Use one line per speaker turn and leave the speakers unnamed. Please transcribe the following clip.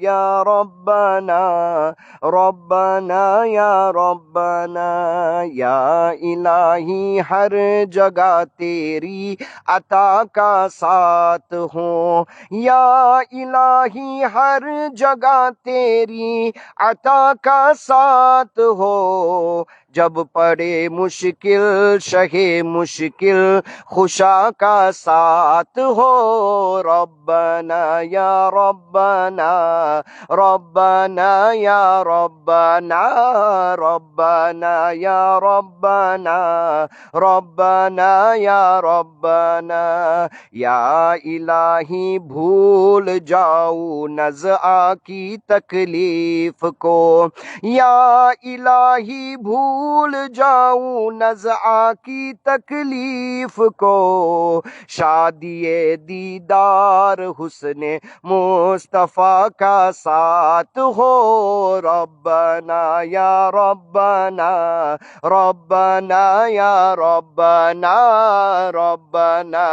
یا ربنا ربنا یا ربنا یا الہی ہر جگہ تیری عطا کا ساتھ ہوں یا الہی ہر جگہ تیری عطا کا ساتھ ہو جب پڑے مشکل شہ مشکل خوشا کا ساتھ ہو ربنا یا ربنا ربنا یا ربنا ربنا یا ربنا ربنا یا ربنا یا الہی بھول جاؤ نزعہ کی تکلیف کو یا الہی بھول جاؤں نزعہ کی تکلیف کو شادی دیدار حسن مصطفیٰ کا ساتھ ہو ربنا یا ربنا ربنا یا ربنا ربنا